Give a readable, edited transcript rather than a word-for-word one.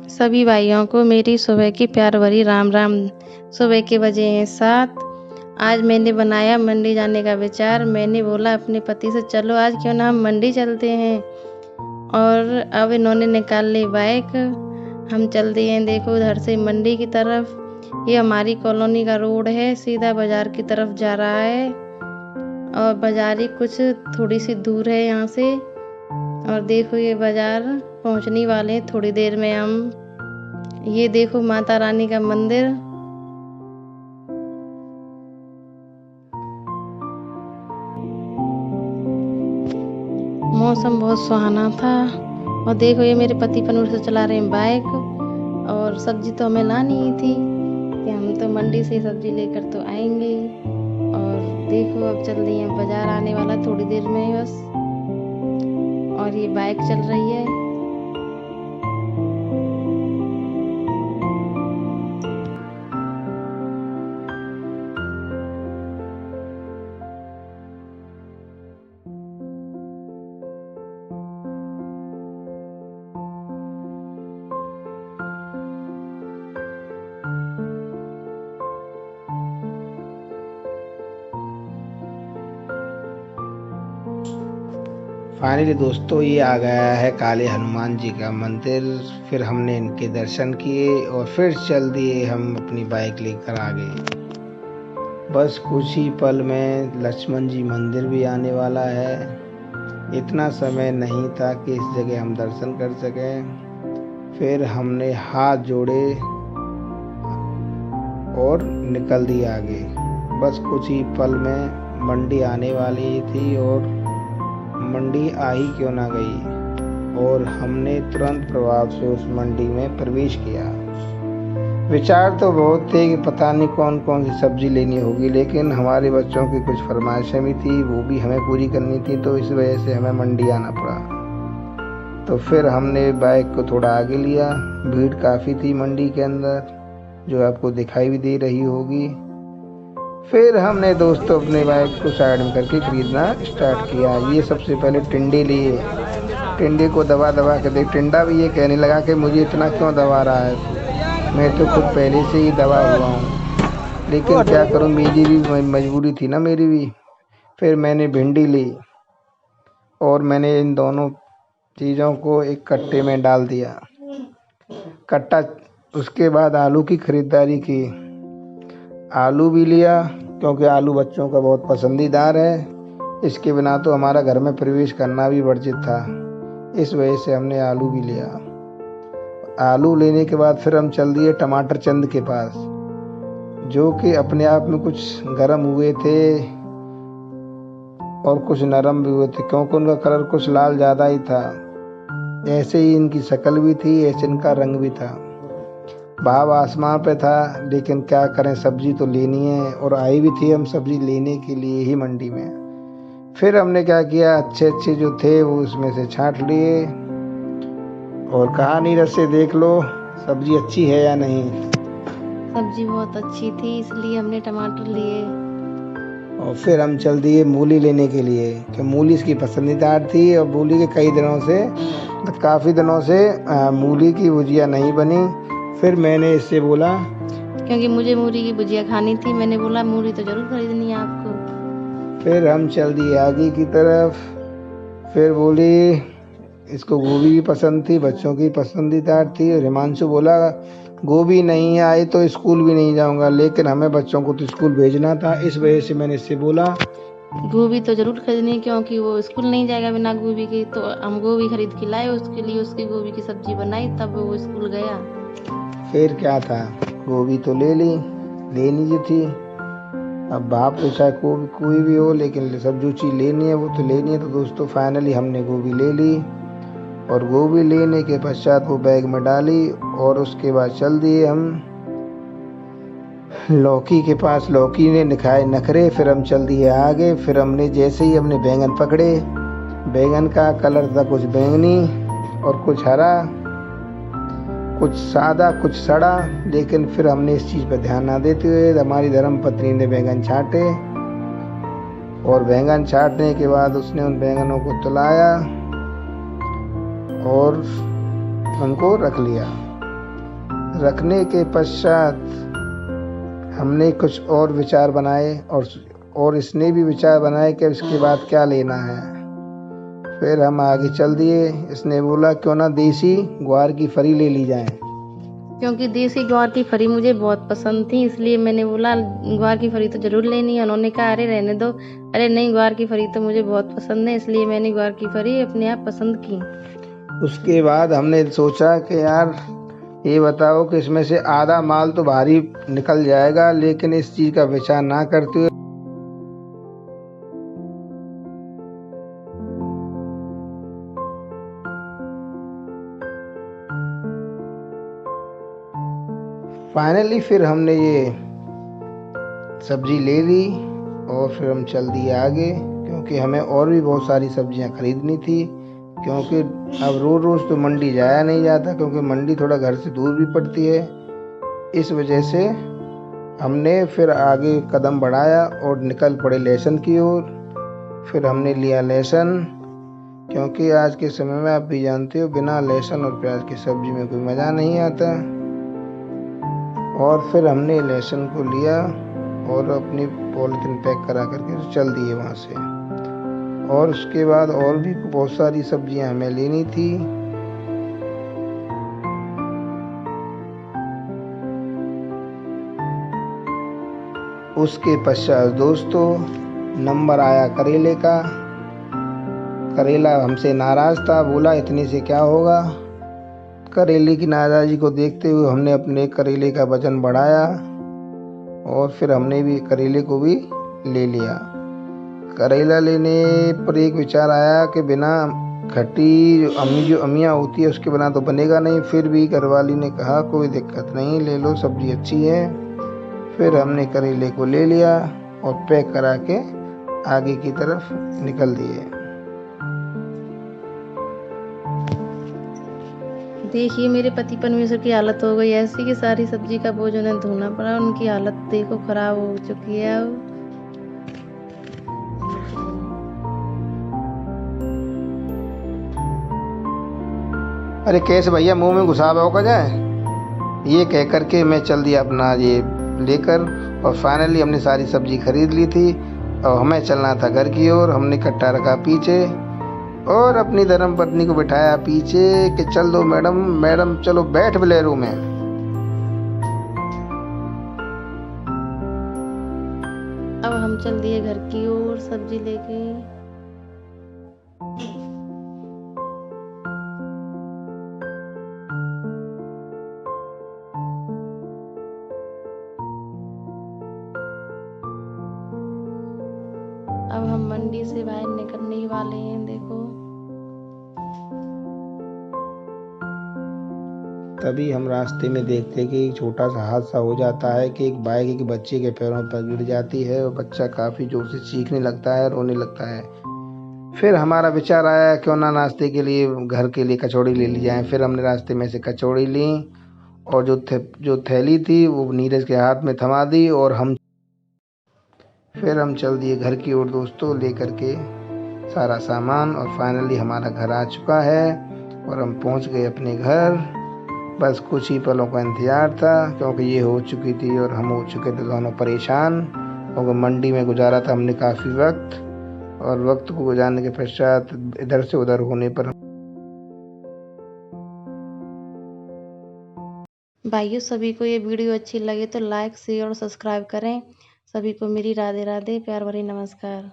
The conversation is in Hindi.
सभी भाइयों को मेरी सुबह की प्यार भरी राम राम। सुबह के बजे हैं 7। आज मैंने बनाया मंडी जाने का विचार। मैंने बोला अपने पति से चलो आज क्यों ना हम मंडी चलते हैं, और अब इन्होंने निकाल ली बाइक। हम चल दिए हैं देखो उधर से मंडी की तरफ। ये हमारी कॉलोनी का रोड है, सीधा बाजार की तरफ जा रहा है, और बाजार ही कुछ थोड़ी सी दूर है यहाँ से। और देखो ये बाजार पहुँचने वाले हैं थोड़ी देर में हम। ये देखो माता रानी का मंदिर। मौसम बहुत सुहाना था। और देखो ये मेरे पति पनूर से चला रहे हैं बाइक। और सब्जी तो हमें लानी ही थी कि हम तो मंडी से सब्जी लेकर तो आएंगे। और देखो अब चल रही है, बाजार आने वाला थोड़ी देर में बस। और ये बाइक चल रही है। फाइनली दोस्तों ये आ गया है काले हनुमान जी का मंदिर। फिर हमने इनके दर्शन किए और फिर चल दिए हम अपनी बाइक लेकर आगे। बस कुछ ही पल में लक्ष्मण जी मंदिर भी आने वाला है। इतना समय नहीं था कि इस जगह हम दर्शन कर सकें। फिर हमने हाथ जोड़े और निकल दिए आगे। बस कुछ ही पल में मंडी आने वाली थी और मंडी आ ही क्यों ना गई, और हमने तुरंत प्रभाव से उस मंडी में प्रवेश किया। विचार तो बहुत थे कि पता नहीं कौन कौन सी सब्जी लेनी होगी, लेकिन हमारे बच्चों की कुछ फरमाइशें भी थी, वो भी हमें पूरी करनी थी, तो इस वजह से हमें मंडी आना पड़ा। तो फिर हमने बाइक को थोड़ा आगे लिया। भीड़ काफ़ी थी मंडी के अंदर, जो आपको दिखाई भी दे रही होगी। फिर हमने दोस्तों अपने बाइक को साइड में करके खरीदना स्टार्ट किया। ये सबसे पहले टिंडे लिए। टिंडे को दबा दबा के देख, टिंडा भी ये कहने लगा कि मुझे इतना क्यों दबा रहा है, मैं तो खुद पहले से ही दबा हुआ हूँ, लेकिन क्या करूँ, मेरी भी मजबूरी थी ना, मेरी भी। फिर मैंने भिंडी ली और मैंने इन दोनों चीज़ों को एक कट्टे में डाल दिया, कट्टा। उसके बाद आलू की खरीदारी की। आलू भी लिया क्योंकि आलू बच्चों का बहुत पसंदीदार है। इसके बिना तो हमारा घर में प्रवेश करना भी वर्जित था, इस वजह से हमने आलू भी लिया। आलू लेने के बाद फिर हम चल दिए टमाटर चंद के पास, जो कि अपने आप में कुछ गर्म हुए थे और कुछ नरम भी हुए थे, क्योंकि उनका कलर कुछ लाल ज़्यादा ही था। ऐसे ही इनकी शक्ल भी थी, ऐसे इनका रंग भी था। भाव आसमान पे था, लेकिन क्या करें, सब्जी तो लेनी है, और आई भी थी हम सब्जी लेने के लिए ही मंडी में। फिर हमने क्या किया, अच्छे अच्छे जो थे वो उसमें से छांट लिए और कहा नीरज से देख लो सब्जी अच्छी है या नहीं। सब्जी बहुत अच्छी थी, इसलिए हमने टमाटर लिए। और फिर हम चल दिए मूली लेने के लिए, कि मूली इसकी पसंदीदार थी, और मूली के काफ़ी दिनों से मूली की भुजिया नहीं बनी। फिर मैंने इससे बोला, क्योंकि मुझे मूली की भुजिया खानी थी, मैंने बोला मूली तो जरूर खरीदनी है आपको। फिर हम चल दिए आगे की तरफ। फिर बोली इसको गोभी भी पसंद थी, बच्चों की पसंदीदार थी। और हिमांशु बोला गोभी नहीं आई तो स्कूल भी नहीं जाऊंगा, लेकिन हमें बच्चों को तो स्कूल भेजना था, इस वजह से मैंने इससे बोला गोभी तो जरूर खरीदनी, क्योंकि वो स्कूल नहीं जाएगा बिना गोभी के। तो हम गोभी खरीद के लाए उसके लिए, उसकी गोभी की सब्जी बनाई, तब वो स्कूल गया। फिर क्या था, गोभी तो लेनी जो थी। अब बाप तो चाहे कोई भी हो, लेकिन सब जो चीज़ लेनी है वो तो लेनी है। तो दोस्तों फाइनली हमने गोभी ले ली, और गोभी लेने के पश्चात वो बैग में डाली, और उसके बाद चल दिए हम लौकी के पास। लौकी ने दिखाए नखरे, फिर हम चल दिए आगे। फिर हमने जैसे ही हमने बैंगन पकड़े, बैंगन का कलर था कुछ बैंगनी और कुछ हरा, कुछ सादा कुछ सड़ा, लेकिन फिर हमने इस चीज़ पर ध्यान ना देते हुए हमारी धर्मपत्नी ने बैंगन छांटे, और बैंगन छांटने के बाद उसने उन बैंगनों को तुलाया और उनको रख लिया। रखने के पश्चात हमने कुछ और विचार बनाए और इसने भी विचार बनाए कि इसके बाद क्या लेना है। फिर हम आगे चल दिए। इसने बोला क्यों ना देसी ग्वार की फली ले ली जाए, क्योंकि देसी ग्वार की फली मुझे बहुत पसंद थी, इसलिए मैंने बोला ग्वार की फली तो जरूर लेनी है। उन्होंने कहा अरे रहने दो, अरे नहीं ग्वार की फली तो मुझे बहुत पसंद है, इसलिए मैंने ग्वार की फली अपने आप पसंद की। उसके बाद हमने सोचा कि यार ये बताओ कि इसमें से आधा माल तो भारी निकल जाएगा, लेकिन इस चीज़ का विचार ना करते हुए फाइनली फिर हमने ये सब्जी ले ली और फिर हम चल दिए आगे, क्योंकि हमें और भी बहुत सारी सब्जियां खरीदनी थी। क्योंकि अब रोज़ रोज़ तो मंडी जाया नहीं जाता, क्योंकि मंडी थोड़ा घर से दूर भी पड़ती है। इस वजह से हमने फिर आगे कदम बढ़ाया और निकल पड़े लहसुन की ओर। फिर हमने लिया लहसुन, क्योंकि आज के समय में आप भी जानते हो बिना लहसुन और प्याज की सब्जी में कोई मज़ा नहीं आता। और फिर हमने लहसुन को लिया और अपनी पॉलिथीन पैक करा करके चल दिए वहाँ से। और उसके बाद और भी बहुत सारी सब्जियां हमें लेनी थी। उसके पश्चात दोस्तों नंबर आया करेले का। करेला हमसे नाराज था, बोला इतने से क्या होगा। करेले की नाराज़गी को देखते हुए हमने अपने करेले का वजन बढ़ाया और फिर हमने भी करेले को भी ले लिया। करेला लेने पर एक विचार आया कि बिना खट्टी जो अमियाँ होती है उसके बिना तो बनेगा नहीं। फिर भी घरवाली ने कहा कोई दिक्कत नहीं, ले लो, सब्जी अच्छी है। फिर हमने करेले को ले लिया और पैक करा के आगे की तरफ निकल दिए। देखिए मेरे पति परमेश्वर की हालत हो गई ऐसी कि सारी सब्जी का बोझ उन्हें धोना पड़ा। उनकी हालत देखो खराब हो चुकी है अब। अरे कैसे भैया मुंह में घुसावा होगा जाए, ये कह करके मैं चल दिया अपना ये लेकर। और फाइनली हमने सारी सब्जी खरीद ली थी और हमें चलना था घर की ओर। हमने कट्टा रखा पीछे और अपनी धर्मपत्नी को बिठाया पीछे कि चल दो मैडम, मैडम चलो बैठ बोलेरो में। अब हम चल दिए घर की ओर सब्जी लेके। अब हम मंडी से बाहर निकलने ही वाले हैं। देखो तभी हम रास्ते में देखते कि एक छोटा सा हादसा हो जाता है कि एक बाइक एक बच्चे के पैरों पर गिर जाती है और बच्चा काफ़ी जोर से चीखने लगता है, रोने लगता है। फिर हमारा विचार आया क्यों ना नाश्ते के लिए घर के लिए कचौड़ी ले ली जाए। फिर हमने रास्ते में से कचौड़ी ली और जो थैली थी वो नीरज के हाथ में थमा दी और फिर हम चल दिए घर की ओर दोस्तों, लेकर के सारा सामान। और फाइनली हमारा घर आ चुका है और हम पहुंच गए अपने घर। बस कुछ ही पलों का इंतज़ार था, क्योंकि ये हो चुकी थी और हम हो चुके थे दोनों परेशान, क्योंकि मंडी में गुजारा था हमने काफ़ी वक्त। और वक्त को गुजारने के पश्चात इधर से उधर होने पर भाइयों सभी को ये वीडियो अच्छी लगे तो लाइक शेयर और सब्सक्राइब करें। सभी को मेरी राधे राधे, प्यार भरी नमस्कार।